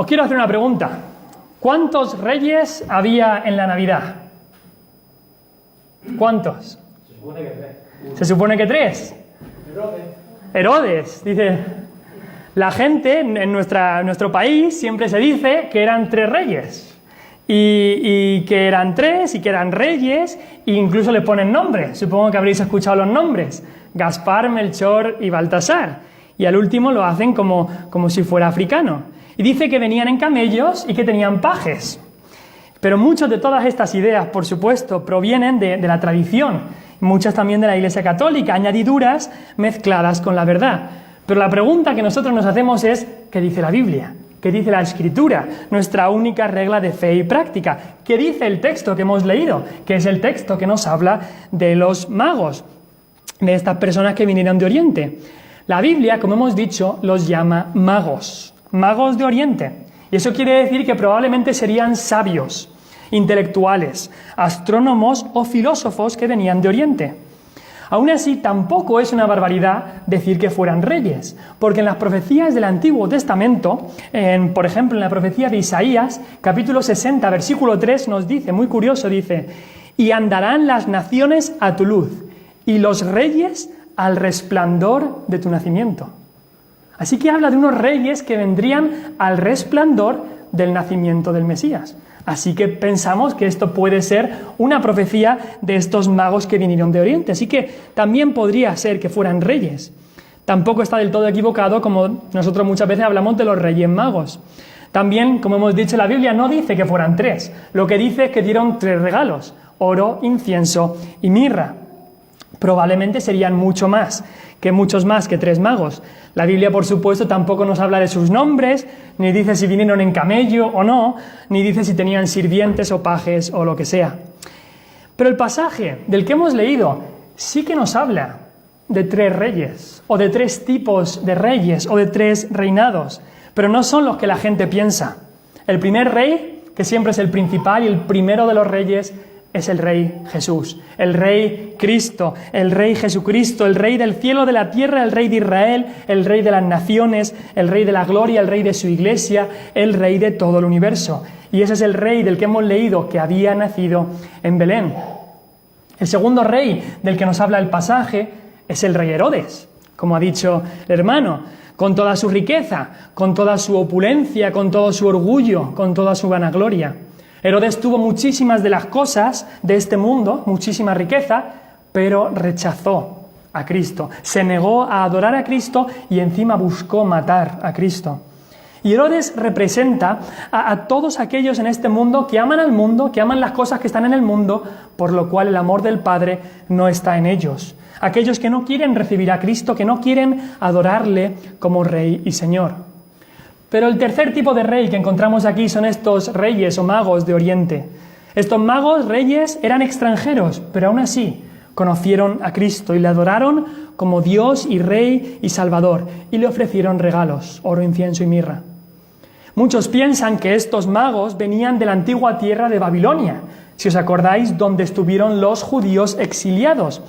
Os quiero hacer una pregunta. ¿Cuántos reyes había en la Navidad? ¿Cuántos? Se supone que 3. Se supone que 3. Herodes, dice. La gente en nuestro país siempre se dice que eran 3 reyes. Y que eran 3 y que eran reyes, e incluso le ponen nombres. Supongo que habréis escuchado los nombres: Gaspar, Melchor y Baltasar. Y al último lo hacen como si fuera africano. Y dice que venían en camellos y que tenían pajes. Pero muchas de todas estas ideas, por supuesto, provienen de la tradición. Muchas también de la Iglesia Católica, añadiduras mezcladas con la verdad. Pero la pregunta que nosotros nos hacemos es: ¿qué dice la Biblia? ¿Qué dice la Escritura? Nuestra única regla de fe y práctica. ¿Qué dice el texto que hemos leído? Que es el texto que nos habla de los magos, de estas personas que vinieron de Oriente. La Biblia, como hemos dicho, los llama magos, magos de Oriente. Y eso quiere decir que probablemente serían sabios, intelectuales, astrónomos o filósofos que venían de Oriente. Aún así, tampoco es una barbaridad decir que fueran reyes, porque en las profecías del Antiguo Testamento, por ejemplo en la profecía de Isaías, capítulo 60, versículo 3, nos dice, muy curioso, dice: «Y andarán las naciones a tu luz, y los reyes al resplandor de tu nacimiento». Así que habla de unos reyes que vendrían al resplandor del nacimiento del Mesías. Así que pensamos que esto puede ser una profecía de estos magos que vinieron de Oriente. Así que también podría ser que fueran reyes. Tampoco está del todo equivocado, como nosotros muchas veces hablamos de los reyes magos. También, como hemos dicho, la Biblia no dice que fueran 3. Lo que dice es que dieron 3 regalos: oro, incienso y mirra. Probablemente serían muchos más que 3 magos. La Biblia, por supuesto, tampoco nos habla de sus nombres, ni dice si vinieron en camello o no, ni dice si tenían sirvientes o pajes o lo que sea. Pero el pasaje del que hemos leído sí que nos habla de 3 reyes, o de 3 tipos de reyes, o de 3 reinados, pero no son los que la gente piensa. El primer rey, que siempre es el principal y el primero de los reyes, es el Rey Jesús, el Rey Cristo, el Rey Jesucristo, el Rey del cielo, de la tierra, el Rey de Israel, el Rey de las naciones, el Rey de la gloria, el Rey de su iglesia, el Rey de todo el universo. Y ese es el Rey del que hemos leído que había nacido en Belén. El segundo rey del que nos habla el pasaje es el rey Herodes, como ha dicho el hermano, con toda su riqueza, con toda su opulencia, con todo su orgullo, con toda su vanagloria. Herodes tuvo muchísimas de las cosas de este mundo, muchísima riqueza, pero rechazó a Cristo, se negó a adorar a Cristo y encima buscó matar a Cristo. Y Herodes representa a todos aquellos en este mundo que aman al mundo, que aman las cosas que están en el mundo, por lo cual el amor del Padre no está en ellos. Aquellos que no quieren recibir a Cristo, que no quieren adorarle como Rey y Señor. Pero el tercer tipo de rey que encontramos aquí son estos reyes o magos de Oriente. Estos magos, reyes, eran extranjeros, pero aún así conocieron a Cristo y le adoraron como Dios y Rey y Salvador, y le ofrecieron regalos, oro, incienso y mirra. Muchos piensan que estos magos venían de la antigua tierra de Babilonia, si os acordáis, donde estuvieron los judíos exiliados,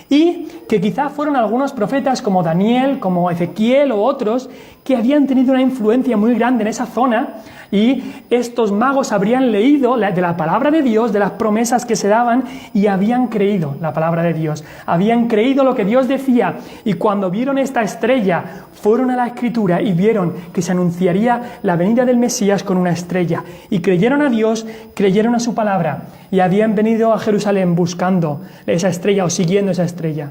y que quizá fueron algunos profetas como Daniel, como Ezequiel o otros, que habían tenido una influencia muy grande en esa zona, y estos magos habrían leído de la palabra de Dios, de las promesas que se daban, y habían creído la palabra de Dios, habían creído lo que Dios decía, y cuando vieron esta estrella, fueron a la Escritura y vieron que se anunciaría la venida del Mesías con una estrella, y creyeron a Dios, creyeron a su palabra, y habían venido a Jerusalén buscando esa estrella o siguiendo esa estrella.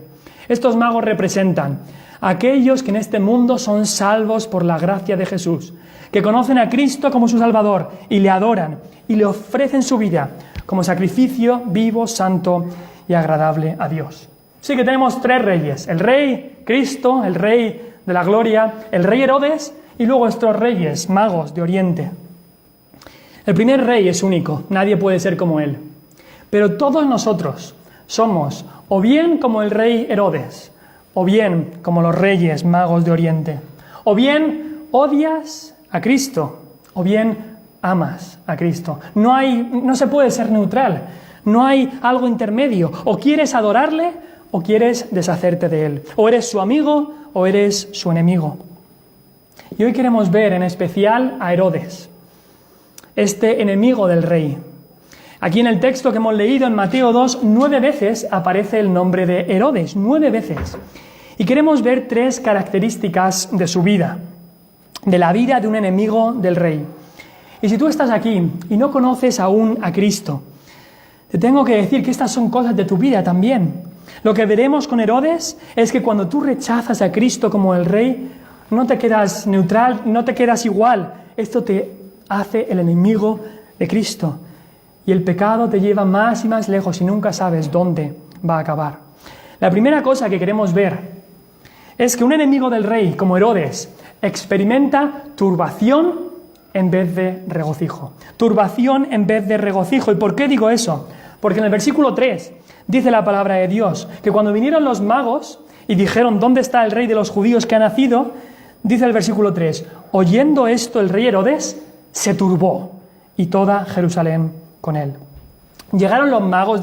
Estos magos representan a aquellos que en este mundo son salvos por la gracia de Jesús, que conocen a Cristo como su Salvador y le adoran y le ofrecen su vida como sacrificio vivo, santo y agradable a Dios. Así que tenemos 3 reyes: el Rey Cristo, el Rey de la gloria, el Rey Herodes y luego estos reyes magos de Oriente. El primer rey es único, nadie puede ser como él. Pero todos nosotros somos o bien como el rey Herodes, o bien como los reyes magos de Oriente. O bien odias a Cristo, o bien amas a Cristo. No se puede ser neutral, no hay algo intermedio. O quieres adorarle o quieres deshacerte de él. O eres su amigo o eres su enemigo. Y hoy queremos ver en especial a Herodes, este enemigo del rey. Aquí en el texto que hemos leído en Mateo 2, 9 veces aparece el nombre de Herodes, 9 veces. Y queremos ver 3 características de su vida, de la vida de un enemigo del rey. Y si tú estás aquí y no conoces aún a Cristo, te tengo que decir que estas son cosas de tu vida también. Lo que veremos con Herodes es que cuando tú rechazas a Cristo como el rey, no te quedas neutral, no te quedas igual. Esto te hace el enemigo de Cristo. Y el pecado te lleva más y más lejos y nunca sabes dónde va a acabar. La primera cosa que queremos ver es que un enemigo del rey, como Herodes, experimenta turbación en vez de regocijo. Turbación en vez de regocijo. ¿Y por qué digo eso? Porque en el versículo 3 dice la palabra de Dios que cuando vinieron los magos y dijeron ¿dónde está el rey de los judíos que ha nacido? Dice el versículo 3, oyendo esto el rey Herodes se turbó y toda Jerusalén con él. Llegaron los magos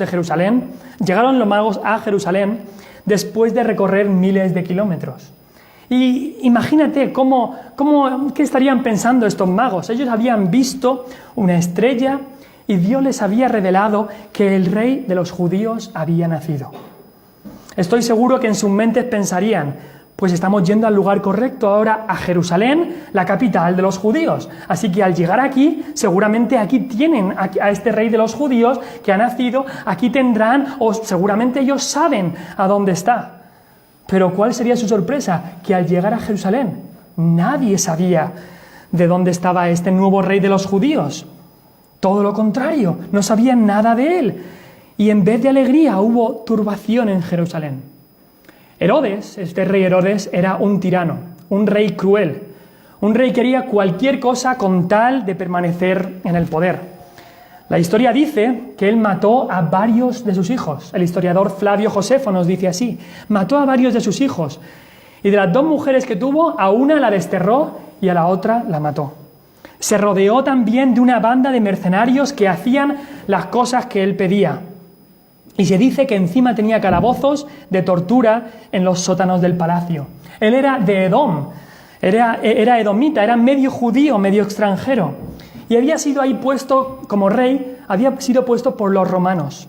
a Jerusalén después de recorrer miles de kilómetros. Y imagínate qué estarían pensando estos magos. Ellos habían visto una estrella y Dios les había revelado que el rey de los judíos había nacido. Estoy seguro que en sus mentes pensarían, pues estamos yendo al lugar correcto ahora, a Jerusalén, la capital de los judíos. Así que al llegar aquí, seguramente aquí tienen a este rey de los judíos que ha nacido, aquí tendrán, o seguramente ellos saben a dónde está. Pero ¿cuál sería su sorpresa? Que al llegar a Jerusalén, nadie sabía de dónde estaba este nuevo rey de los judíos. Todo lo contrario, no sabían nada de él. Y en vez de alegría hubo turbación en Jerusalén. Herodes, este rey Herodes, era un tirano, un rey cruel. Un rey que quería cualquier cosa con tal de permanecer en el poder. La historia dice que él mató a varios de sus hijos. El historiador Flavio Josefo nos dice así, mató a varios de sus hijos. Y de las 2 mujeres que tuvo, a una la desterró y a la otra la mató. Se rodeó también de una banda de mercenarios que hacían las cosas que él pedía. Y se dice que encima tenía calabozos de tortura en los sótanos del palacio. Él era de Edom, era edomita, era medio judío, medio extranjero. Y había sido ahí puesto como rey, había sido puesto por los romanos.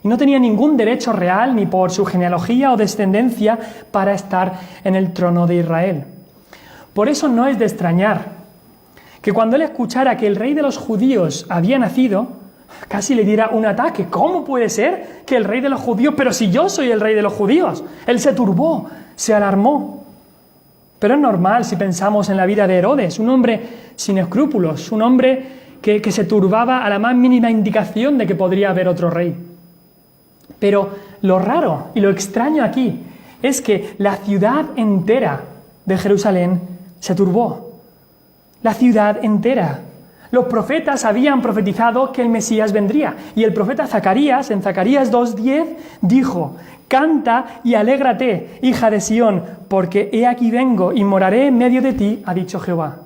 Y no tenía ningún derecho real, ni por su genealogía o descendencia, para estar en el trono de Israel. Por eso no es de extrañar que cuando él escuchara que el rey de los judíos había nacido, casi le diera un ataque. ¿Cómo puede ser que el rey de los judíos? Pero si yo soy el rey de los judíos. Él se turbó, se alarmó. Pero es normal si pensamos en la vida de Herodes, un hombre sin escrúpulos, un hombre que se turbaba a la más mínima indicación de que podría haber otro rey. Pero lo raro y lo extraño aquí es que la ciudad entera de Jerusalén se turbó. La ciudad entera. Los profetas habían profetizado que el Mesías vendría. Y el profeta Zacarías, en Zacarías 2:10, dijo, canta y alégrate, hija de Sión, porque he aquí vengo y moraré en medio de ti, ha dicho Jehová.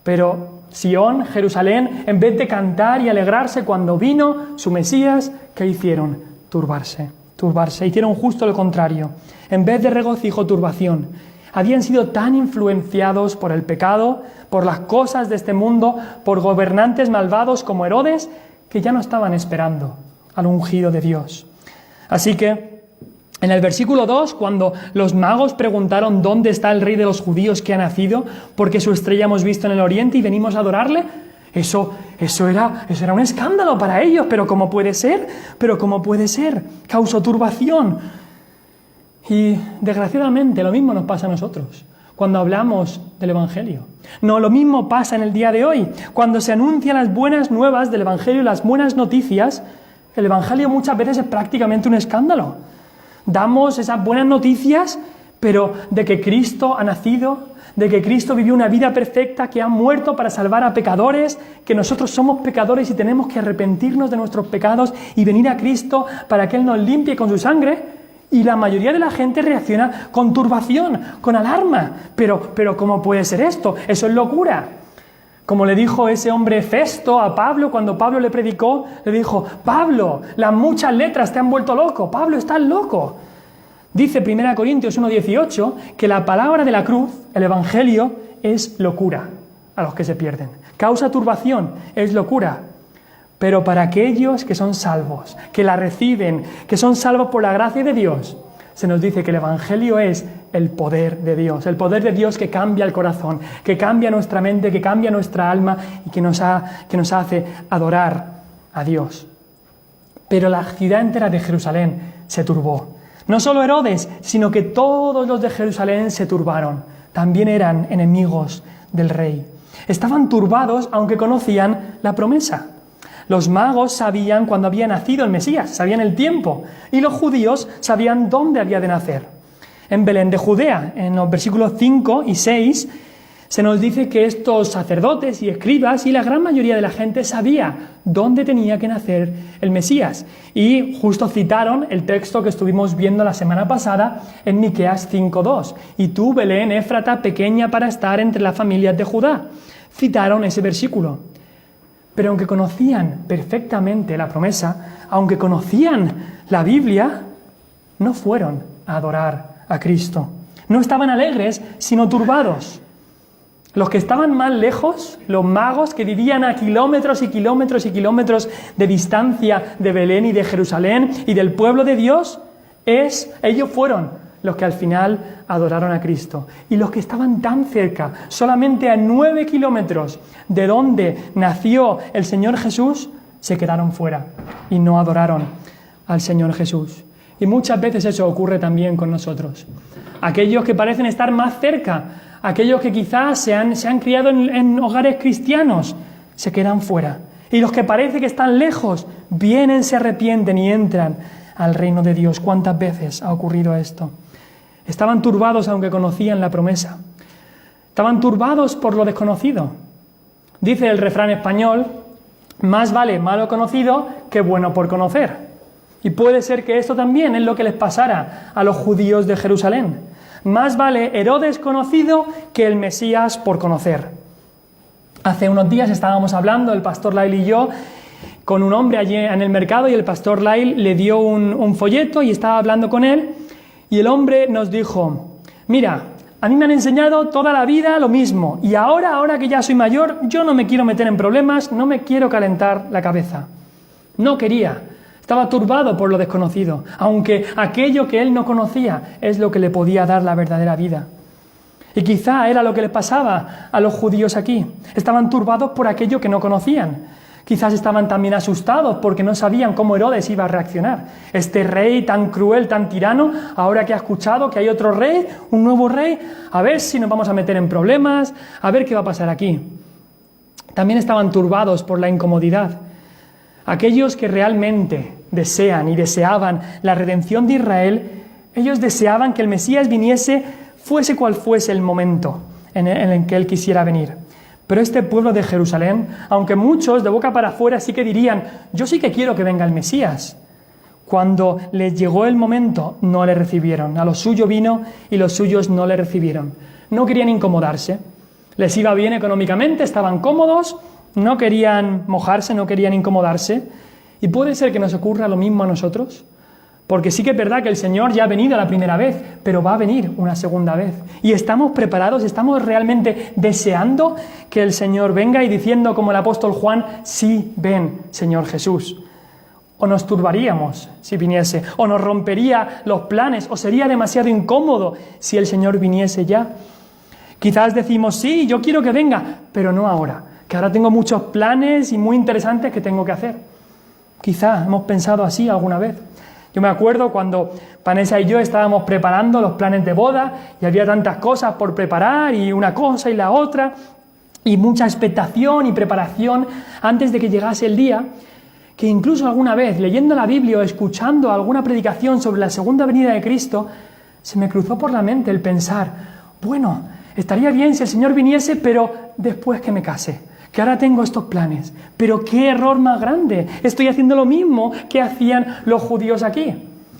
Pero Sión, Jerusalén, en vez de cantar y alegrarse cuando vino su Mesías, ¿qué hicieron? Turbarse. Hicieron justo lo contrario. En vez de regocijo, turbación. Habían sido tan influenciados por el pecado, por las cosas de este mundo, por gobernantes malvados como Herodes, que ya no estaban esperando al ungido de Dios. Así que, en el versículo 2, cuando los magos preguntaron dónde está el rey de los judíos que ha nacido, porque su estrella hemos visto en el oriente y venimos a adorarle, eso era un escándalo para ellos. ¿Pero cómo puede ser? Causó turbación. Y desgraciadamente lo mismo nos pasa a nosotros cuando hablamos del Evangelio. No, lo mismo pasa en el día de hoy. Cuando se anuncian las buenas nuevas del Evangelio, las buenas noticias, el Evangelio muchas veces es prácticamente un escándalo. Damos esas buenas noticias, pero de que Cristo ha nacido, de que Cristo vivió una vida perfecta, que ha muerto para salvar a pecadores, que nosotros somos pecadores y tenemos que arrepentirnos de nuestros pecados y venir a Cristo para que Él nos limpie con su sangre. Y la mayoría de la gente reacciona con turbación, con alarma. Pero ¿cómo puede ser esto? Eso es locura. Como le dijo ese hombre Festo a Pablo cuando Pablo le predicó, le dijo, Pablo, las muchas letras te han vuelto loco. Pablo, estás loco. Dice 1 Corintios 1:18 que la palabra de la cruz, el Evangelio, es locura a los que se pierden. Causa turbación, es locura. Pero para aquellos que son salvos, que la reciben, que son salvos por la gracia de Dios, se nos dice que el Evangelio es el poder de Dios que cambia el corazón, que cambia nuestra mente, que cambia nuestra alma y que nos hace adorar a Dios. Pero la ciudad entera de Jerusalén se turbó. No solo Herodes, sino que todos los de Jerusalén se turbaron. También eran enemigos del rey. Estaban turbados aunque conocían la promesa. Los magos sabían cuándo había nacido el Mesías, sabían el tiempo, y los judíos sabían dónde había de nacer. En Belén de Judea, en los versículos 5 y 6, se nos dice que estos sacerdotes y escribas y la gran mayoría de la gente sabía dónde tenía que nacer el Mesías. Y justo citaron el texto que estuvimos viendo la semana pasada en Miqueas 5:2. Y tú, Belén, Éfrata, pequeña para estar entre las familias de Judá. Citaron ese versículo. Pero aunque conocían perfectamente la promesa, aunque conocían la Biblia, no fueron a adorar a Cristo. No estaban alegres, sino turbados. Los que estaban más lejos, los magos que vivían a kilómetros y kilómetros y kilómetros de distancia de Belén y de Jerusalén y del pueblo de Dios, ellos fueron los que al final adoraron a Cristo. Y los que estaban tan cerca, solamente a 9 kilómetros de donde nació el Señor Jesús, se quedaron fuera y no adoraron al Señor Jesús. Y muchas veces eso ocurre también con nosotros. Aquellos que parecen estar más cerca, aquellos que quizás se han criado en hogares cristianos, se quedan fuera. Y los que parece que están lejos, vienen, se arrepienten y entran al reino de Dios. ¿Cuántas veces ha ocurrido esto? Estaban turbados aunque conocían la promesa. Estaban turbados por lo desconocido. Dice el refrán español, más vale malo conocido que bueno por conocer. Y puede ser que esto también es lo que les pasara a los judíos de Jerusalén. Más vale Herodes conocido que el Mesías por conocer. Hace unos días estábamos hablando, el pastor Lyle y yo, con un hombre allí en el mercado y el pastor Lyle le dio un folleto y estaba hablando con él y el hombre nos dijo, mira, a mí me han enseñado toda la vida lo mismo y ahora que ya soy mayor, yo no me quiero meter en problemas, no me quiero calentar la cabeza. No quería. Estaba turbado por lo desconocido, aunque aquello que él no conocía es lo que le podía dar la verdadera vida. Y quizá era lo que les pasaba a los judíos aquí. Estaban turbados por aquello que no conocían. Quizás estaban también asustados porque no sabían cómo Herodes iba a reaccionar. Este rey tan cruel, tan tirano, ahora que ha escuchado que hay otro rey, un nuevo rey, a ver si nos vamos a meter en problemas, a ver qué va a pasar aquí. También estaban turbados por la incomodidad. Aquellos que realmente desean y deseaban la redención de Israel, ellos deseaban que el Mesías viniese, fuese cual fuese el momento en el que él quisiera venir. Pero este pueblo de Jerusalén, aunque muchos de boca para afuera sí que dirían, yo sí que quiero que venga el Mesías, cuando les llegó el momento no le recibieron. A lo suyo vino y los suyos no le recibieron. No querían incomodarse, les iba bien económicamente, estaban cómodos, no querían mojarse, no querían incomodarse. Y puede ser que nos ocurra lo mismo a nosotros, porque sí que es verdad que el Señor ya ha venido la primera vez, pero va a venir una segunda vez. Y estamos preparados, estamos realmente deseando que el Señor venga y diciendo como el apóstol Juan, sí, ven, Señor Jesús. O nos turbaríamos si viniese, o nos rompería los planes, o sería demasiado incómodo si el Señor viniese ya. Quizás decimos, sí, yo quiero que venga, pero no ahora, que ahora tengo muchos planes y muy interesantes que tengo que hacer. Quizá hemos pensado así alguna vez. Yo me acuerdo cuando Vanessa y yo estábamos preparando los planes de boda y había tantas cosas por preparar y una cosa y la otra y mucha expectación y preparación antes de que llegase el día, que incluso alguna vez leyendo la Biblia o escuchando alguna predicación sobre la segunda venida de Cristo se me cruzó por la mente el pensar, bueno, estaría bien si el Señor viniese, pero después que me case. Que ahora tengo estos planes, pero qué error más grande, estoy haciendo lo mismo que hacían los judíos aquí.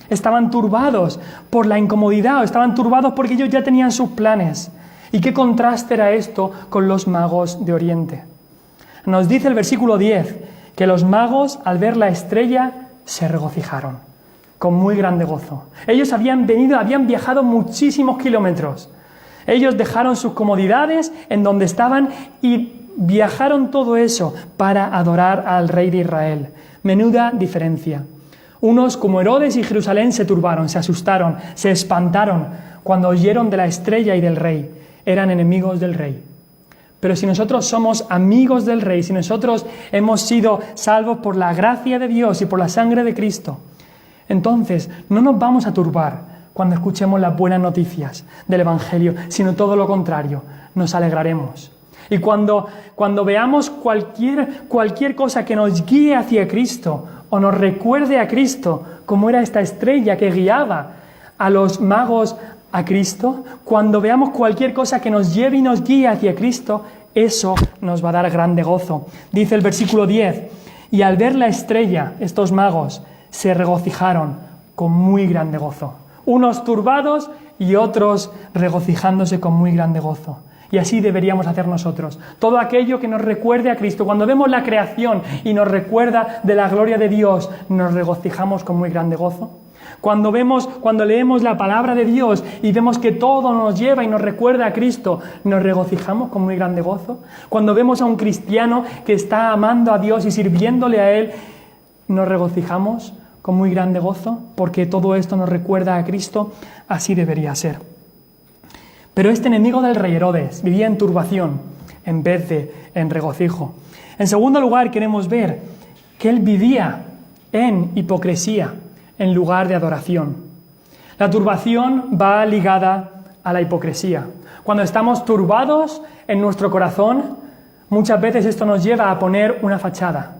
Estaban turbados por la incomodidad, estaban turbados porque ellos ya tenían sus planes. ¿Y qué contraste era esto con los magos de Oriente? Nos dice el versículo 10 que los magos al ver la estrella se regocijaron. con muy grande gozo. Ellos habían viajado muchísimos kilómetros. Ellos dejaron sus comodidades en donde estaban y viajaron todo eso para adorar al Rey de Israel. Menuda diferencia. Unos como Herodes y Jerusalén se turbaron, se asustaron, se espantaron cuando oyeron de la estrella y del rey. Eran enemigos del rey. Pero si nosotros somos amigos del rey, si nosotros hemos sido salvos por la gracia de Dios y por la sangre de Cristo, entonces no nos vamos a turbar cuando escuchemos las buenas noticias del Evangelio, sino todo lo contrario, nos alegraremos. Y cuando veamos cualquier cosa que nos guíe hacia Cristo o nos recuerde a Cristo, como era esta estrella que guiaba a los magos a Cristo, cuando veamos cualquier cosa que nos lleve y nos guíe hacia Cristo, eso nos va a dar grande gozo. Dice el versículo 10, y al ver la estrella, estos magos se regocijaron con muy grande gozo. Unos turbados y otros regocijándose con muy grande gozo. Y así deberíamos hacer nosotros. Todo aquello que nos recuerde a Cristo. Cuando vemos la creación y nos recuerda de la gloria de Dios, nos regocijamos con muy grande gozo. Cuando leemos la palabra de Dios y vemos que todo nos lleva y nos recuerda a Cristo, nos regocijamos con muy grande gozo. Cuando vemos a un cristiano que está amando a Dios y sirviéndole a Él, nos regocijamos con muy grande gozo, porque todo esto nos recuerda a Cristo. Así debería ser. Pero este enemigo del rey Herodes vivía en turbación en vez de en regocijo. En segundo lugar, queremos ver que él vivía en hipocresía en lugar de adoración. La turbación va ligada a la hipocresía. Cuando estamos turbados en nuestro corazón, muchas veces esto nos lleva a poner una fachada,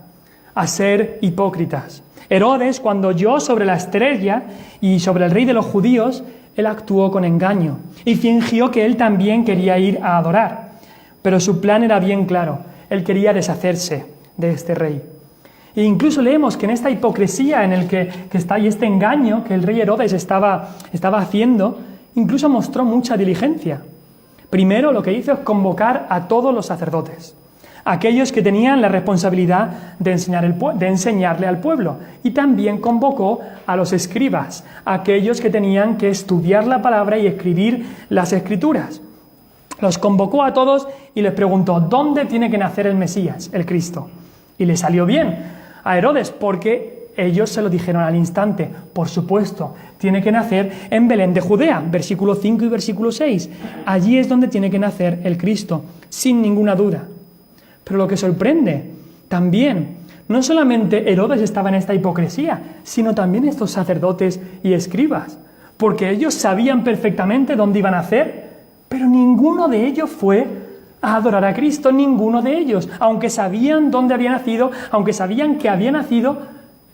a ser hipócritas. Herodes, cuando oyó sobre la estrella y sobre el rey de los judíos, él actuó con engaño y fingió que él también quería ir a adorar. Pero su plan era bien claro. Él quería deshacerse de este rey. E incluso leemos que en esta hipocresía en el que está y este engaño que el rey Herodes estaba haciendo, incluso mostró mucha diligencia. Primero lo que hizo es convocar a todos los sacerdotes, aquellos que tenían la responsabilidad de enseñarle al pueblo, y también convocó a los escribas, aquellos que tenían que estudiar la palabra y escribir las escrituras. Los convocó a todos y les preguntó, ¿dónde tiene que nacer el Mesías, el Cristo? Y le salió bien a Herodes, porque ellos se lo dijeron al instante. Por supuesto, tiene que nacer en Belén de Judea, versículo 5 y versículo 6. Allí es donde tiene que nacer el Cristo, sin ninguna duda. Pero lo que sorprende también, no solamente Herodes estaba en esta hipocresía, sino también estos sacerdotes y escribas, porque ellos sabían perfectamente dónde iban a nacer, pero ninguno de ellos fue a adorar a Cristo, ninguno de ellos, aunque sabían dónde había nacido, aunque sabían que había nacido,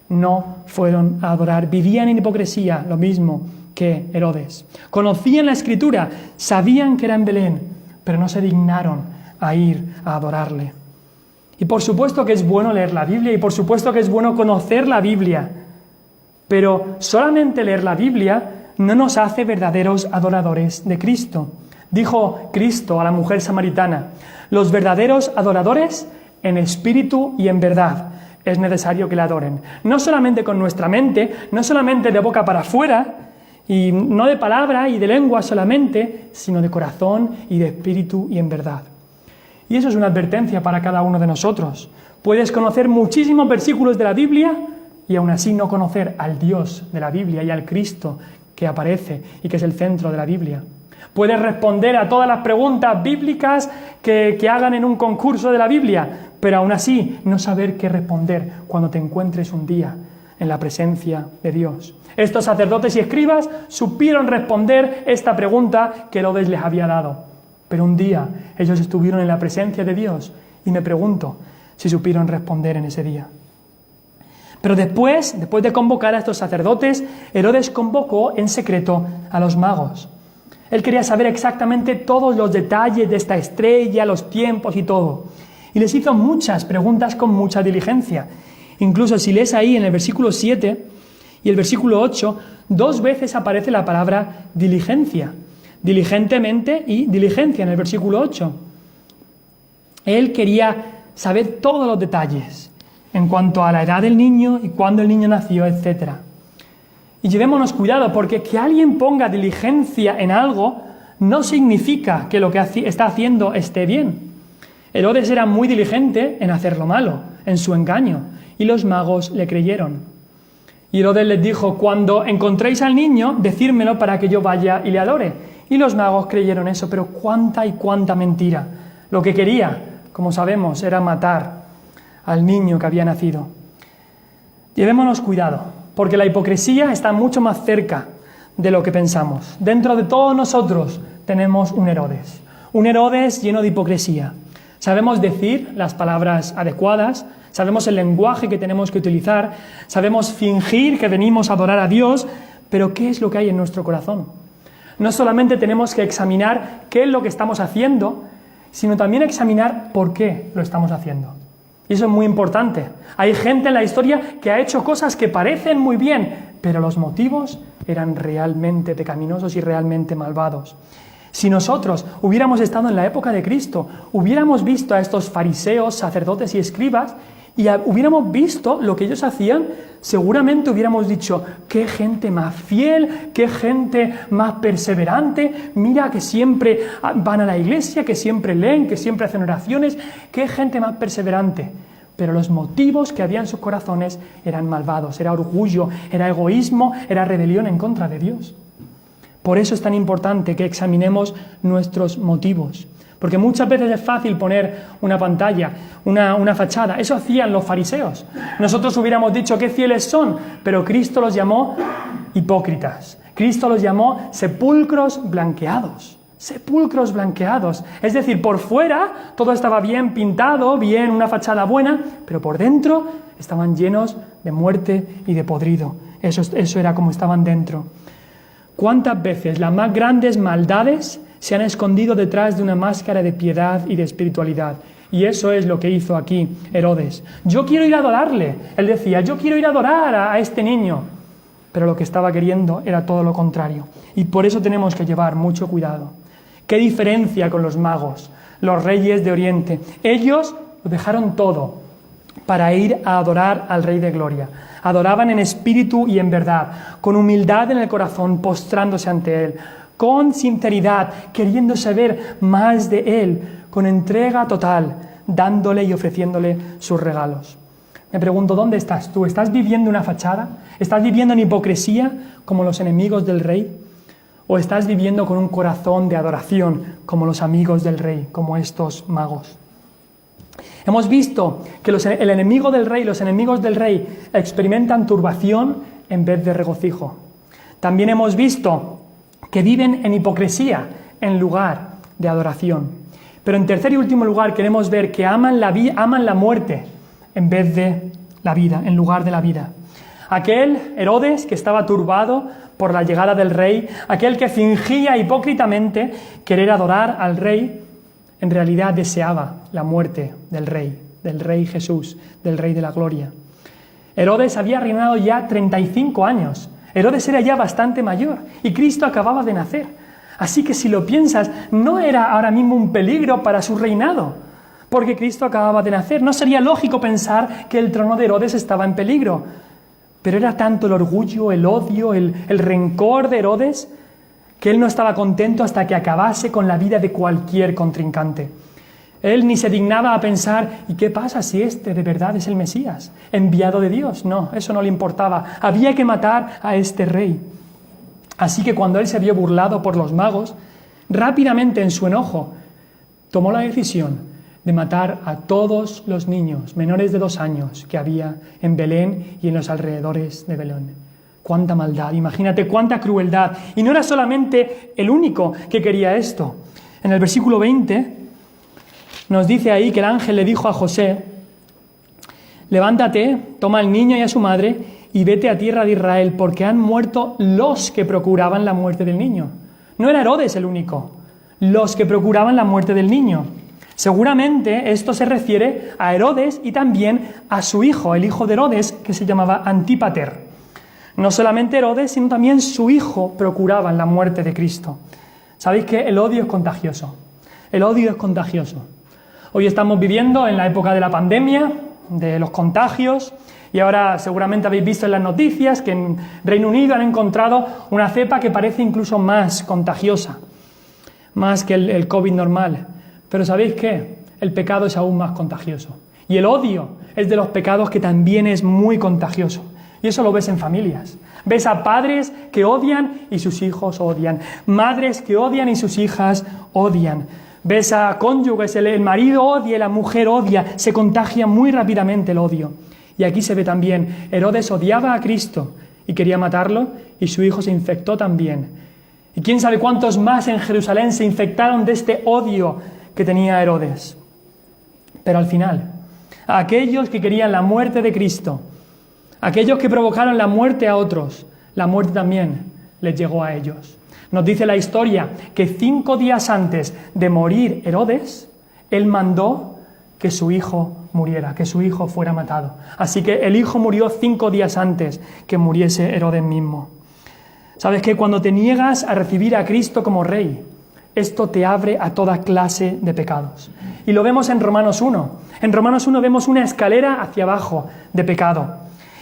no fueron a adorar, vivían en hipocresía, lo mismo que Herodes. Conocían la Escritura, sabían que era en Belén, pero no se dignaron a ir a adorarle. Y por supuesto que es bueno leer la Biblia, y por supuesto que es bueno conocer la Biblia, pero solamente leer la Biblia no nos hace verdaderos adoradores de Cristo. Dijo Cristo a la mujer samaritana, los verdaderos adoradores en espíritu y en verdad es necesario que le adoren. No solamente con nuestra mente, no solamente de boca para afuera, y no de palabra y de lengua solamente, sino de corazón y de espíritu y en verdad. Y eso es una advertencia para cada uno de nosotros. Puedes conocer muchísimos versículos de la Biblia y aún así no conocer al Dios de la Biblia y al Cristo que aparece y que es el centro de la Biblia. Puedes responder a todas las preguntas bíblicas que hagan en un concurso de la Biblia, pero aún así no saber qué responder cuando te encuentres un día en la presencia de Dios. Estos sacerdotes y escribas supieron responder esta pregunta que Herodes les había dado, pero un día ellos estuvieron en la presencia de Dios y me pregunto si supieron responder en ese día. Pero después de convocar a estos sacerdotes, Herodes convocó en secreto a los magos. Él quería saber exactamente todos los detalles de esta estrella, los tiempos y todo. Y les hizo muchas preguntas con mucha diligencia. Incluso si lees ahí en el versículo 7 y el versículo 8, 2 veces aparece la palabra diligencia. Diligentemente y diligencia en el versículo 8. Él quería saber todos los detalles en cuanto a la edad del niño y cuándo el niño nació, etc. Y llevémonos cuidado, porque que alguien ponga diligencia en algo no significa que lo que está haciendo esté bien. Herodes era muy diligente en hacer lo malo, en su engaño, y los magos le creyeron. Y Herodes les dijo: cuando encontréis al niño, decírmelo para que yo vaya y le adore. Y los magos creyeron eso, pero cuánta y cuánta mentira. Lo que quería, como sabemos, era matar al niño que había nacido. Llevémonos cuidado, porque la hipocresía está mucho más cerca de lo que pensamos. Dentro de todos nosotros tenemos un Herodes lleno de hipocresía. Sabemos decir las palabras adecuadas, sabemos el lenguaje que tenemos que utilizar, sabemos fingir que venimos a adorar a Dios, pero ¿qué es lo que hay en nuestro corazón? No solamente tenemos que examinar qué es lo que estamos haciendo, sino también examinar por qué lo estamos haciendo. Y eso es muy importante. Hay gente en la historia que ha hecho cosas que parecen muy bien, pero los motivos eran realmente pecaminosos y realmente malvados. Si nosotros hubiéramos estado en la época de Cristo, hubiéramos visto a estos fariseos, sacerdotes y escribas, y hubiéramos visto lo que ellos hacían, seguramente hubiéramos dicho: qué gente más fiel, qué gente más perseverante, mira que siempre van a la iglesia, que siempre leen, que siempre hacen oraciones, qué gente más perseverante. Pero los motivos que había en sus corazones eran malvados, era orgullo, era egoísmo, era rebelión en contra de Dios. Por eso es tan importante que examinemos nuestros motivos. Porque muchas veces es fácil poner una pantalla, una fachada. Eso hacían los fariseos. Nosotros hubiéramos dicho qué fieles son, pero Cristo los llamó hipócritas. Cristo los llamó sepulcros blanqueados. Sepulcros blanqueados. Es decir, por fuera todo estaba bien pintado, bien, una fachada buena, pero por dentro estaban llenos de muerte y de podrido. Eso era como estaban dentro. ¿Cuántas veces las más grandes maldades se han escondido detrás de una máscara de piedad y de espiritualidad? Y eso es lo que hizo aquí Herodes. Yo quiero ir a adorarle. Él decía: yo quiero ir a adorar a este niño. Pero lo que estaba queriendo era todo lo contrario. Y por eso tenemos que llevar mucho cuidado. ¿Qué diferencia con los magos, los reyes de Oriente? Ellos lo dejaron todo para ir a adorar al Rey de Gloria. Adoraban en espíritu y en verdad, con humildad en el corazón, postrándose ante Él, con sinceridad, queriendo saber más de Él, con entrega total, dándole y ofreciéndole sus regalos. Me pregunto, ¿dónde estás tú? ¿Estás viviendo una fachada? ¿Estás viviendo en hipocresía como los enemigos del Rey? ¿O estás viviendo con un corazón de adoración como los amigos del Rey, como estos magos? Hemos visto que el enemigo del Rey, los enemigos del Rey, experimentan turbación en vez de regocijo. También hemos visto que viven en hipocresía en lugar de adoración. Pero en tercer y último lugar queremos ver que aman la muerte en vez de la vida, en lugar de la vida. Aquel Herodes que estaba turbado por la llegada del Rey, aquel que fingía hipócritamente querer adorar al Rey, en realidad deseaba la muerte del Rey Jesús, del Rey de la Gloria. Herodes había reinado ya 35 años. Herodes era ya bastante mayor y Cristo acababa de nacer. Así que si lo piensas, no era ahora mismo un peligro para su reinado, porque Cristo acababa de nacer. No sería lógico pensar que el trono de Herodes estaba en peligro. Pero era tanto el orgullo, el odio, el rencor de Herodes, que él no estaba contento hasta que acabase con la vida de cualquier contrincante. Él ni se dignaba a pensar: ¿y qué pasa si este de verdad es el Mesías, enviado de Dios? No, eso no le importaba. Había que matar a este rey. Así que cuando él se vio burlado por los magos, rápidamente en su enojo tomó la decisión de matar a todos los niños menores de 2 años que había en Belén y en los alrededores de Belén. Cuánta maldad, imagínate cuánta crueldad. Y no era solamente el único que quería esto. En el versículo 20 nos dice ahí que el ángel le dijo a José: levántate, toma al niño y a su madre y vete a tierra de Israel, porque han muerto los que procuraban la muerte del niño. No era Herodes el único, los que procuraban la muerte del niño. Seguramente esto se refiere a Herodes y también a su hijo, el hijo de Herodes, que se llamaba Antípater. No solamente Herodes, sino también su hijo procuraban la muerte de Cristo. ¿Sabéis que el odio es contagioso? El odio es contagioso. Hoy estamos viviendo en la época de la pandemia, de los contagios, y ahora seguramente habéis visto en las noticias que en Reino Unido han encontrado una cepa que parece incluso más contagiosa, más que el COVID normal. Pero ¿sabéis qué? El pecado es aún más contagioso. Y el odio es de los pecados que también es muy contagioso. Y eso lo ves en familias. Ves a padres que odian y sus hijos odian. Madres que odian y sus hijas odian. Ves a cónyuges, el marido odia y la mujer odia. Se contagia muy rápidamente el odio. Y aquí se ve también, Herodes odiaba a Cristo y quería matarlo, y su hijo se infectó también. Y quién sabe cuántos más en Jerusalén se infectaron de este odio que tenía Herodes. Pero al final, a aquellos que querían la muerte de Cristo, aquellos que provocaron la muerte a otros, la muerte también les llegó a ellos. Nos dice la historia que 5 días antes de morir Herodes, él mandó que su hijo muriera, que su hijo fuera matado. Así que el hijo murió 5 días antes que muriese Herodes mismo. ¿Sabes qué? Cuando te niegas a recibir a Cristo como Rey, esto te abre a toda clase de pecados. Y lo vemos en Romanos 1. En Romanos 1 vemos una escalera hacia abajo de pecado.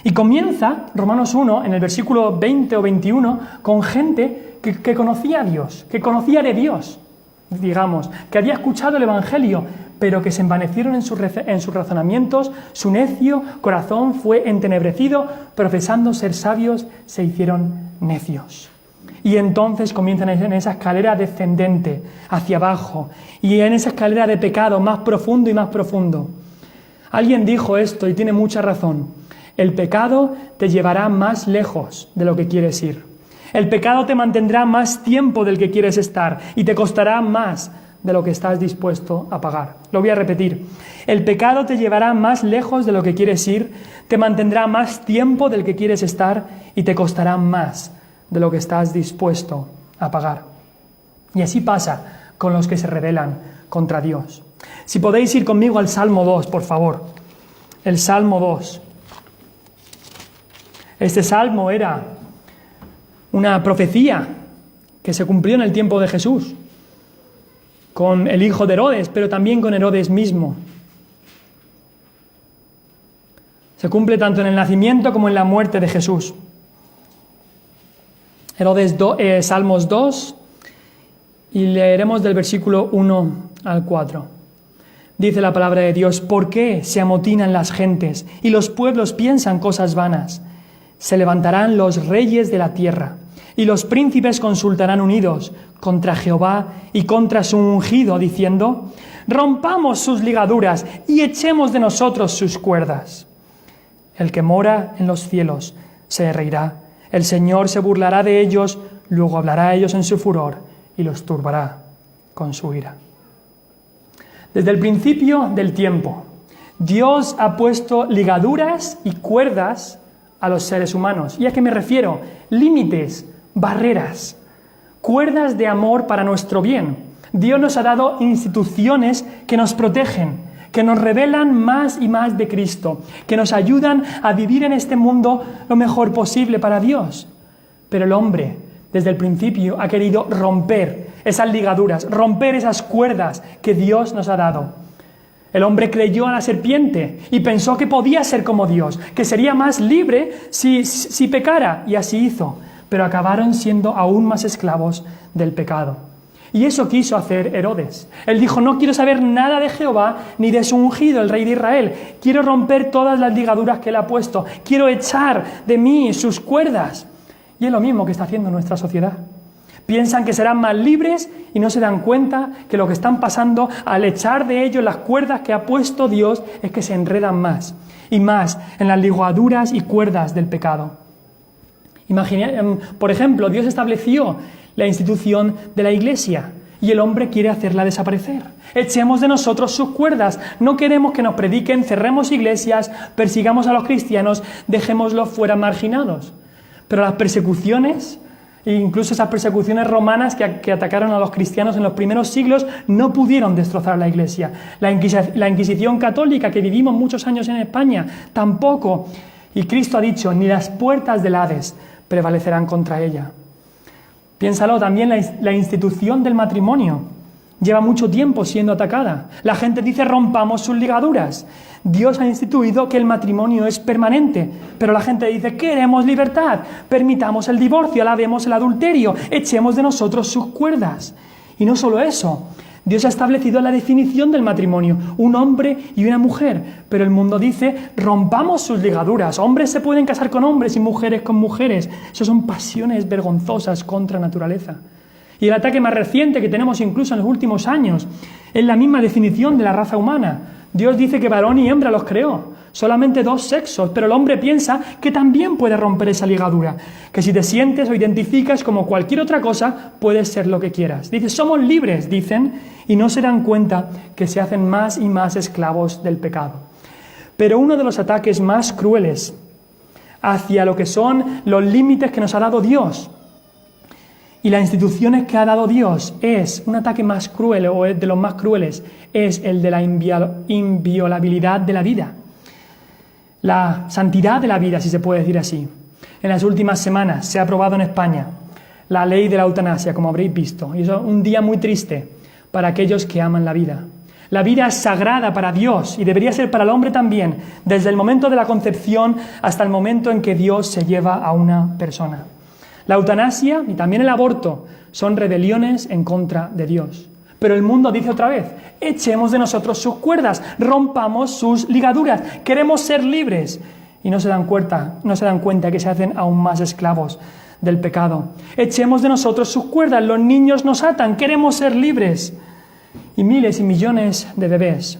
Y comienza Romanos 1, en el versículo 20 o 21, con gente que conocía a Dios, que conocía de Dios, digamos, que había escuchado el Evangelio, pero que se envanecieron en sus razonamientos, su necio corazón fue entenebrecido, profesando ser sabios, se hicieron necios. Y entonces comienzan en esa escalera descendente, hacia abajo, y en esa escalera de pecado más profundo y más profundo. Alguien dijo esto y tiene mucha razón. El pecado te llevará más lejos de lo que quieres ir. El pecado te mantendrá más tiempo del que quieres estar y te costará más de lo que estás dispuesto a pagar. Lo voy a repetir. El pecado te llevará más lejos de lo que quieres ir, te mantendrá más tiempo del que quieres estar y te costará más de lo que estás dispuesto a pagar. Y así pasa con los que se rebelan contra Dios. Si podéis ir conmigo al Salmo 2, por favor. El Salmo 2. Este salmo era una profecía que se cumplió en el tiempo de Jesús, con el hijo de Herodes, pero también con Herodes mismo. Se cumple tanto en el nacimiento como en la muerte de Jesús. Salmos 2, y leeremos del versículo 1 al 4. Dice la palabra de Dios: ¿por qué se amotinan las gentes y los pueblos piensan cosas vanas? Se levantarán los reyes de la tierra, y los príncipes consultarán unidos contra Jehová y contra su ungido, diciendo: rompamos sus ligaduras y echemos de nosotros sus cuerdas. El que mora en los cielos se reirá. El Señor se burlará de ellos, luego hablará a ellos en su furor y los turbará con su ira. Desde el principio del tiempo, Dios ha puesto ligaduras y cuerdas a los seres humanos. ¿Y a qué me refiero? Límites, barreras, cuerdas de amor para nuestro bien. Dios nos ha dado instituciones que nos protegen, que nos revelan más y más de Cristo, que nos ayudan a vivir en este mundo lo mejor posible para Dios. Pero el hombre, desde el principio, ha querido romper esas ligaduras, romper esas cuerdas que Dios nos ha dado. El hombre creyó a la serpiente y pensó que podía ser como Dios, que sería más libre si pecara, y así hizo. Pero acabaron siendo aún más esclavos del pecado. Y eso quiso hacer Herodes. Él dijo: no quiero saber nada de Jehová ni de su ungido, el rey de Israel. Quiero romper todas las ligaduras que él ha puesto. Quiero echar de mí sus cuerdas. Y es lo mismo que está haciendo nuestra sociedad. Piensan que serán más libres y no se dan cuenta que lo que están pasando al echar de ellos las cuerdas que ha puesto Dios es que se enredan más y más en las ligaduras y cuerdas del pecado. Por ejemplo, Dios estableció la institución de la Iglesia y el hombre quiere hacerla desaparecer. Echemos de nosotros sus cuerdas. No queremos que nos prediquen, cerremos iglesias, persigamos a los cristianos, dejémoslos fuera marginados. Pero las persecuciones, incluso esas persecuciones romanas que atacaron a los cristianos en los primeros siglos, no pudieron destrozar la Iglesia. La Inquisición católica que vivimos muchos años en España, tampoco. Y Cristo ha dicho: ni las puertas del Hades prevalecerán contra ella. Piénsalo también, la institución del matrimonio. lleva mucho tiempo siendo atacada. La gente dice rompamos sus ligaduras. Dios ha instituido que el matrimonio es permanente, pero la gente dice queremos libertad, permitamos el divorcio, alabemos el adulterio, echemos de nosotros sus cuerdas. Y no solo eso, Dios ha establecido la definición del matrimonio, un hombre y una mujer, pero el mundo dice rompamos sus ligaduras, hombres se pueden casar con hombres y mujeres con mujeres. Eso son pasiones vergonzosas contra naturaleza. Y el ataque más reciente que tenemos incluso en los últimos años es la misma definición de la raza humana. Dios dice que varón y hembra los creó, solamente dos sexos, pero el hombre piensa que también puede romper esa ligadura, que si te sientes o identificas como cualquier otra cosa, puedes ser lo que quieras. Dice, somos libres, dicen, y no se dan cuenta que se hacen más y más esclavos del pecado. Pero uno de los ataques más crueles hacia lo que son los límites que nos ha dado Dios y las instituciones que ha dado Dios es un ataque más cruel, o de los más crueles, es el de la inviolabilidad de la vida. La santidad de la vida, si se puede decir así. En las últimas semanas se ha aprobado en España la ley de la eutanasia, como habréis visto. Y eso es un día muy triste para aquellos que aman la vida. La vida es sagrada para Dios y debería ser para el hombre también, desde el momento de la concepción hasta el momento en que Dios se lleva a una persona. La eutanasia y también el aborto son rebeliones en contra de Dios. Pero el mundo dice otra vez, echemos de nosotros sus cuerdas, rompamos sus ligaduras, queremos ser libres. Y no se dan cuenta que se hacen aún más esclavos del pecado. Echemos de nosotros sus cuerdas, los niños nos atan, queremos ser libres. Y miles y millones de bebés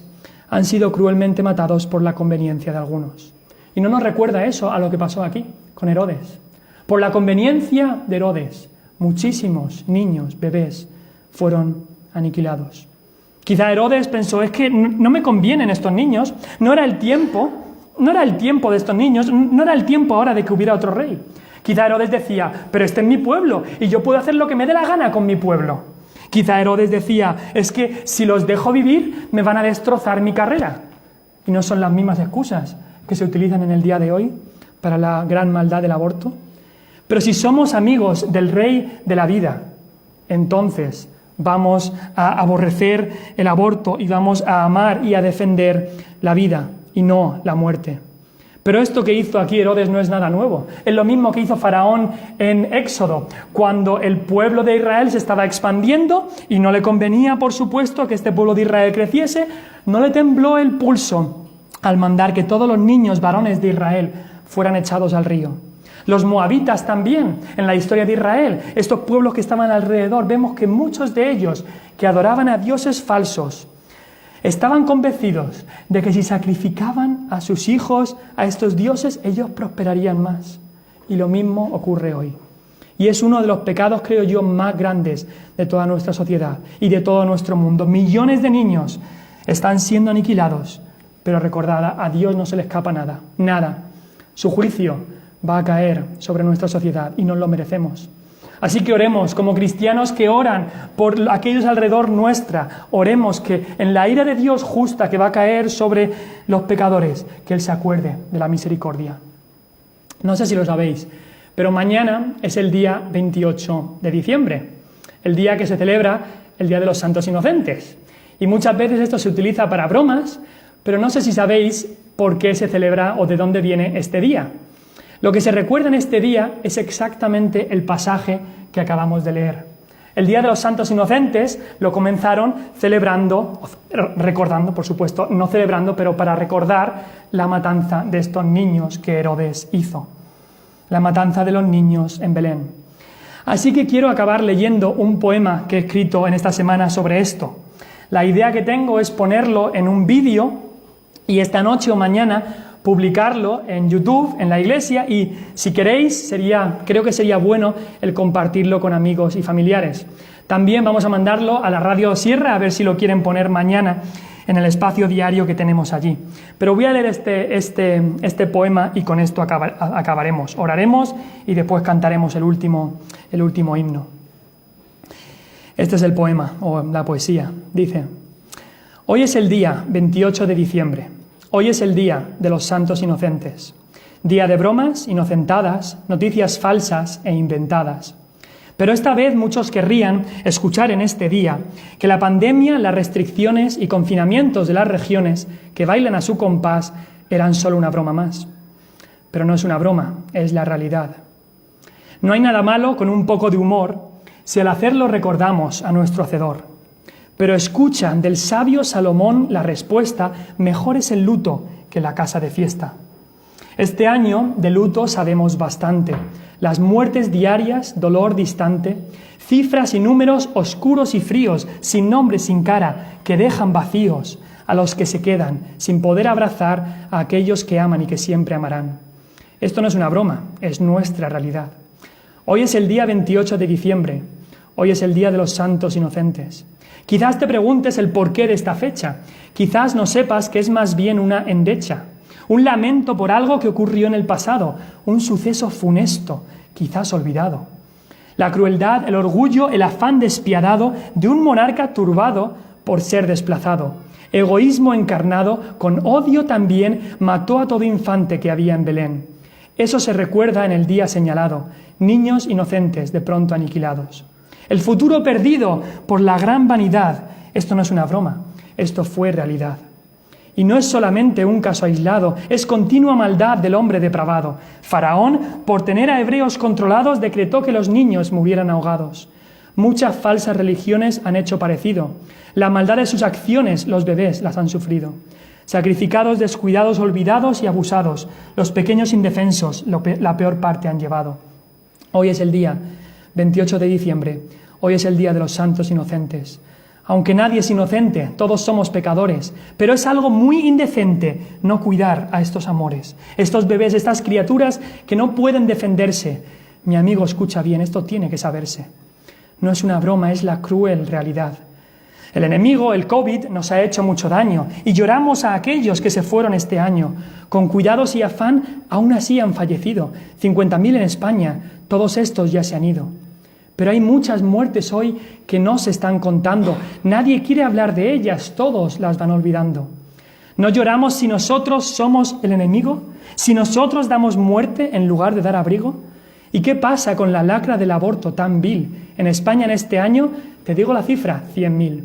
han sido cruelmente matados por la conveniencia de algunos. Y no nos recuerda eso a lo que pasó aquí, con Herodes. Por la conveniencia de Herodes, muchísimos niños, bebés, fueron aniquilados. Quizá Herodes pensó, es que no me convienen estos niños, no era el tiempo de estos niños, no era el tiempo ahora de que hubiera otro rey. Quizá Herodes decía, pero este es mi pueblo y yo puedo hacer lo que me dé la gana con mi pueblo. Quizá Herodes decía, es que si los dejo vivir me van a destrozar mi carrera. Y no son las mismas excusas que se utilizan en el día de hoy para la gran maldad del aborto. Pero si somos amigos del Rey de la vida, entonces vamos a aborrecer el aborto y vamos a amar y a defender la vida y no la muerte. Pero esto que hizo aquí Herodes no es nada nuevo. Es lo mismo que hizo Faraón en Éxodo, cuando el pueblo de Israel se estaba expandiendo y no le convenía, por supuesto, que este pueblo de Israel creciese, no le tembló el pulso al mandar que todos los niños varones de Israel fueran echados al río. Los moabitas también, en la historia de Israel, estos pueblos que estaban alrededor, vemos que muchos de ellos que adoraban a dioses falsos, estaban convencidos de que si sacrificaban a sus hijos a estos dioses, ellos prosperarían más. Y lo mismo ocurre hoy. Y es uno de los pecados, creo yo, más grandes de toda nuestra sociedad y de todo nuestro mundo. Millones de niños están siendo aniquilados, pero recordad, a Dios no se le escapa nada, nada. Su juicio va a caer sobre nuestra sociedad y nos lo merecemos. Así que oremos como cristianos que oran por aquellos alrededor nuestra. Oremos que en la ira de Dios justa que va a caer sobre los pecadores, que Él se acuerde de la misericordia. No sé si lo sabéis, pero mañana es el día 28 de diciembre, el día que se celebra el Día de los Santos Inocentes. Y muchas veces esto se utiliza para bromas, pero no sé si sabéis por qué se celebra o de dónde viene este día. Lo que se recuerda en este día es exactamente el pasaje que acabamos de leer. El Día de los Santos Inocentes lo comenzaron recordando, por supuesto, no celebrando, pero para recordar la matanza de estos niños que Herodes hizo. La matanza de los niños en Belén. Así que quiero acabar leyendo un poema que he escrito en esta semana sobre esto. La idea que tengo es ponerlo en un vídeo y esta noche o mañana publicarlo en YouTube, en la iglesia, y si queréis, creo que sería bueno el compartirlo con amigos y familiares. También vamos a mandarlo a la Radio Sierra, a ver si lo quieren poner mañana en el espacio diario que tenemos allí. Pero voy a leer este poema y con esto acabaremos. Oraremos y después cantaremos el último himno. Este es el poema, o la poesía. Dice: hoy es el día 28 de diciembre. Hoy es el día de los santos inocentes, día de bromas inocentadas, noticias falsas e inventadas, Pero esta vez muchos querrían escuchar en este día que la pandemia, las restricciones y confinamientos de las regiones que bailan a su compás eran solo una broma más. Pero no es una broma, es la realidad. No hay nada malo con un poco de humor si al hacerlo recordamos a nuestro Hacedor. Pero escucha del sabio Salomón la respuesta: mejor es el luto que la casa de fiesta. Este año de luto sabemos bastante. Las muertes diarias, dolor distante, cifras y números oscuros y fríos, sin nombre, sin cara, que dejan vacíos a los que se quedan, sin poder abrazar a aquellos que aman y que siempre amarán. Esto no es una broma, es nuestra realidad. Hoy es el día 28 de diciembre, hoy es el Día de los Santos Inocentes. Quizás te preguntes el porqué de esta fecha, quizás no sepas que es más bien una endecha, un lamento por algo que ocurrió en el pasado, un suceso funesto, quizás olvidado. La crueldad, el orgullo, el afán despiadado de un monarca turbado por ser desplazado. Egoísmo encarnado, con odio también, mató a todo infante que había en Belén. Eso se recuerda en el día señalado, niños inocentes de pronto aniquilados. El futuro perdido por la gran vanidad. Esto no es una broma, esto fue realidad. Y no es solamente un caso aislado, es continua maldad del hombre depravado. Faraón, por tener a hebreos controlados, decretó que los niños murieran ahogados. Muchas falsas religiones han hecho parecido. La maldad de sus acciones, los bebés las han sufrido. Sacrificados, descuidados, olvidados y abusados. Los pequeños indefensos la peor parte han llevado. Hoy es el día 28 de diciembre. Hoy es el Día de los Santos Inocentes. Aunque nadie es inocente, todos somos pecadores, pero es algo muy indecente no cuidar a estos amores, estos bebés, estas criaturas que no pueden defenderse. Mi amigo, escucha bien, esto tiene que saberse. No es una broma, es la cruel realidad. El enemigo, el COVID, nos ha hecho mucho daño y lloramos a aquellos que se fueron este año. Con cuidados y afán, aún así han fallecido. 50.000 en España, todos estos ya se han ido. Pero hay muchas muertes hoy que no se están contando. Nadie quiere hablar de ellas, todos las van olvidando. ¿No lloramos si nosotros somos el enemigo? ¿Si nosotros damos muerte en lugar de dar abrigo? ¿Y qué pasa con la lacra del aborto tan vil? En España en este año, te digo la cifra, 100.000.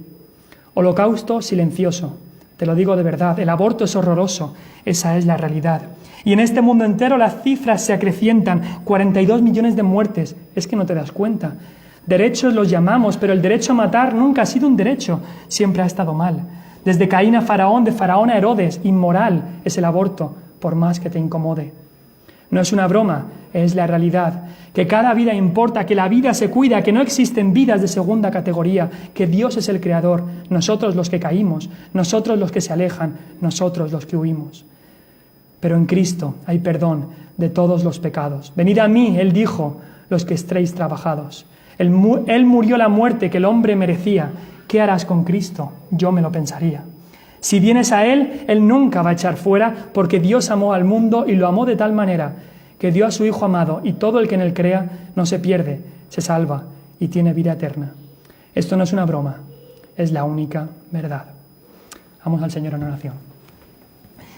Holocausto silencioso. Te lo digo de verdad, el aborto es horroroso. Esa es la realidad. Y en este mundo entero las cifras se acrecientan, 42 millones de muertes. Es que no te das cuenta. Derechos los llamamos, pero el derecho a matar nunca ha sido un derecho, siempre ha estado mal. Desde Caín a Faraón, de Faraón a Herodes, inmoral es el aborto, por más que te incomode. No es una broma, es la realidad. Que cada vida importa, que la vida se cuida, que no existen vidas de segunda categoría, que Dios es el creador, nosotros los que caímos, nosotros los que se alejan, nosotros los que huimos. Pero en Cristo hay perdón de todos los pecados. Venid a mí, Él dijo, los que estéis trabajados. Él murió la muerte que el hombre merecía. ¿Qué harás con Cristo? Yo me lo pensaría. Si vienes a Él, Él nunca va a echar fuera, porque Dios amó al mundo y lo amó de tal manera que dio a su Hijo amado, y todo el que en Él crea no se pierde, se salva y tiene vida eterna. Esto no es una broma, es la única verdad. Vamos al Señor en oración.